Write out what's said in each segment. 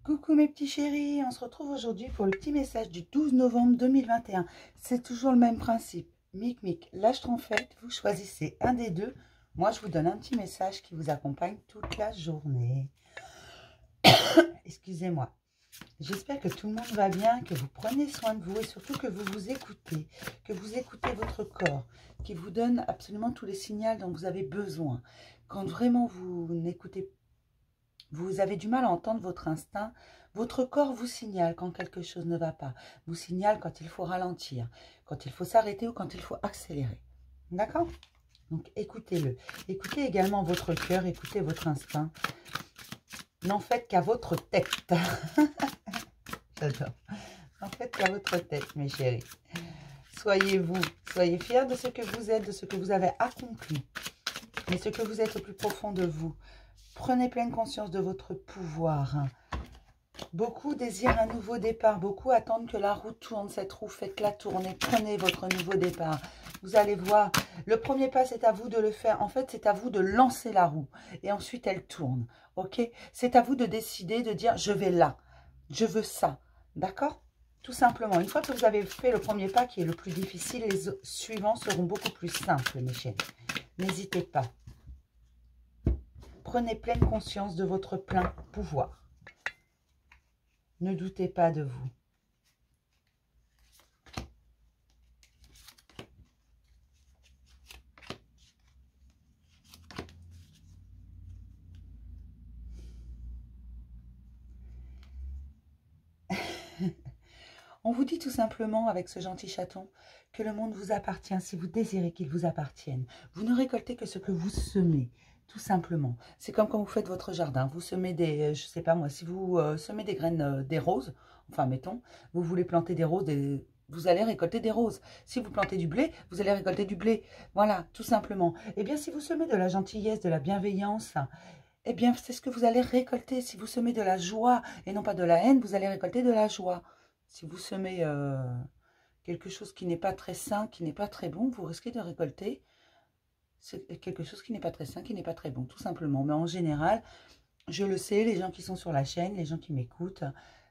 Coucou mes petits chéris, on se retrouve aujourd'hui pour le petit message du 12 novembre 2021. C'est toujours le même principe. Mic Mic, lâche ton fait, vous choisissez un des deux. Moi, je vous donne un petit message qui vous accompagne toute la journée. Excusez-moi. J'espère que tout le monde va bien, que vous prenez soin de vous et surtout que vous vous écoutez, que vous écoutez votre corps, qui vous donne absolument tous les signaux dont vous avez besoin. Quand vraiment vous n'écoutez pas, vous avez du mal à entendre votre instinct. Votre corps vous signale quand quelque chose ne va pas. Vous signale quand il faut ralentir, quand il faut s'arrêter ou quand il faut accélérer. D'accord? Donc, écoutez-le. Écoutez également votre cœur, écoutez votre instinct. N'en faites qu'à votre tête. J'adore. N'en faites qu'à votre tête, mes chéris. Soyez vous. Soyez fiers de ce que vous êtes, de ce que vous avez accompli. Mais ce que vous êtes au plus profond de vous. Prenez pleine conscience de votre pouvoir. Beaucoup désirent un nouveau départ. Beaucoup attendent que la roue tourne. Cette roue, faites-la tourner. Prenez votre nouveau départ. Vous allez voir. Le premier pas, c'est à vous de le faire. En fait, c'est à vous de lancer la roue. Et ensuite, elle tourne. Ok? C'est à vous de décider, de dire, je vais là. Je veux ça. D'accord? Tout simplement. Une fois que vous avez fait le premier pas, qui est le plus difficile, les suivants seront beaucoup plus simples, mes chéris. N'hésitez pas. Prenez pleine conscience de votre plein pouvoir. Ne doutez pas de vous. On vous dit tout simplement avec ce gentil chaton que le monde vous appartient si vous désirez qu'il vous appartienne. Vous ne récoltez que ce que vous semez. Tout simplement. C'est comme quand vous faites votre jardin. Vous semez des, je sais pas moi, si vous semez des graines, des roses, enfin mettons, vous voulez planter des roses, vous allez récolter des roses. Si vous plantez du blé, vous allez récolter du blé. Voilà, tout simplement. Eh bien, si vous semez de la gentillesse, de la bienveillance, eh bien, c'est ce que vous allez récolter. Si vous semez de la joie et non pas de la haine, vous allez récolter de la joie. Si vous semez quelque chose qui n'est pas très sain, qui n'est pas très bon, vous risquez de récolter quelque chose qui n'est pas très sain, qui n'est pas très bon, tout simplement. Mais en général, je le sais, les gens qui sont sur la chaîne, les gens qui m'écoutent,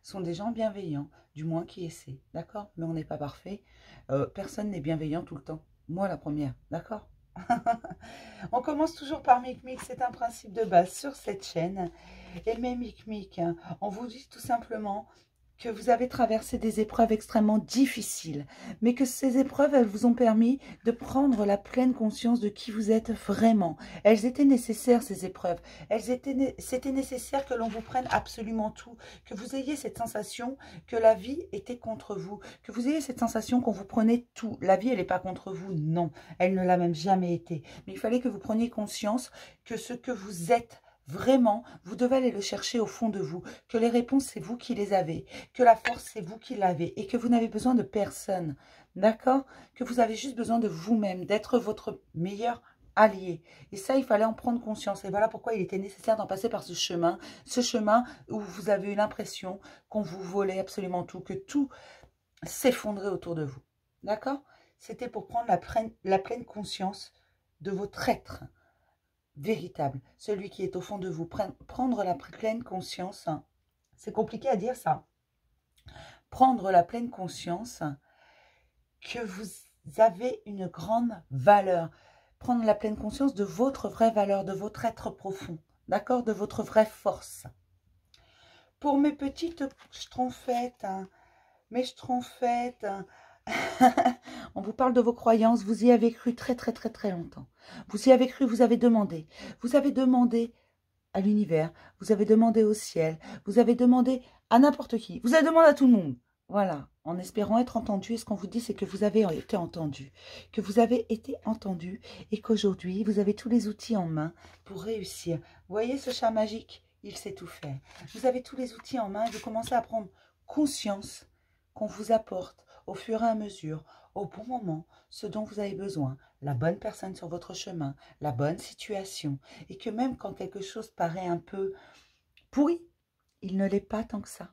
sont des gens bienveillants, du moins qui essaient, d'accord? Mais on n'est pas parfait. Personne n'est bienveillant tout le temps. Moi, la première, d'accord? On commence toujours par Mic Mic, c'est un principe de base sur cette chaîne. Et mais Mic Mic, on vous dit tout simplement que vous avez traversé des épreuves extrêmement difficiles, mais que ces épreuves, elles vous ont permis de prendre la pleine conscience de qui vous êtes vraiment. Elles étaient nécessaires, ces épreuves. C'était nécessaire que l'on vous prenne absolument tout, que vous ayez cette sensation que la vie était contre vous, que vous ayez cette sensation qu'on vous prenait tout. La vie, elle n'est pas contre vous, non. Elle ne l'a même jamais été. Mais il fallait que vous preniez conscience que ce que vous êtes, vraiment, vous devez aller le chercher au fond de vous, que les réponses, c'est vous qui les avez, que la force, c'est vous qui l'avez, et que vous n'avez besoin de personne, d'accord? Que vous avez juste besoin de vous-même, d'être votre meilleur allié. Et ça, il fallait en prendre conscience. Et voilà pourquoi il était nécessaire d'en passer par ce chemin où vous avez eu l'impression qu'on vous volait absolument tout, que tout s'effondrait autour de vous, d'accord? C'était pour prendre la pleine conscience de votre être véritable, celui qui est au fond de vous, prendre la pleine conscience, c'est compliqué à dire ça, prendre la pleine conscience que vous avez une grande valeur, prendre la pleine conscience de votre vraie valeur, de votre être profond, d'accord, de votre vraie force. Pour mes petites schtroumpfettes, mes schtroumpfettes, on vous parle de vos croyances, vous y avez cru très très très très longtemps. Vous y avez cru, vous avez demandé à l'univers, vous avez demandé au ciel, vous avez demandé à n'importe qui, vous avez demandé à tout le monde. Voilà, en espérant être entendu, et ce qu'on vous dit, c'est que vous avez été entendu, que vous avez été entendu, et qu'aujourd'hui, vous avez tous les outils en main pour réussir. Vous voyez ce chat magique? Il sait tout faire. Vous avez tous les outils en main et vous commencez à prendre conscience qu'on vous apporte au fur et à mesure, au bon moment, ce dont vous avez besoin, la bonne personne sur votre chemin, la bonne situation, et que même quand quelque chose paraît un peu pourri, il ne l'est pas tant que ça,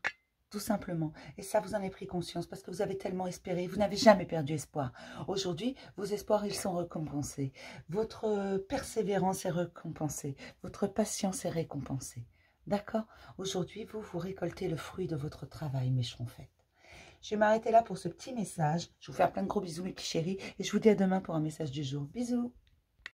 tout simplement. Et ça, vous en avez pris conscience parce que vous avez tellement espéré, vous n'avez jamais perdu espoir. Aujourd'hui, vos espoirs, ils sont récompensés. Votre persévérance est récompensée, votre patience est récompensée. D'accord? Aujourd'hui, vous récoltez le fruit de votre travail, mes schtroumpfettes. Je vais m'arrêter là pour ce petit message. Je vous fais plein de gros bisous, mes petits chéris. Et je vous dis à demain pour un message du jour. Bisous!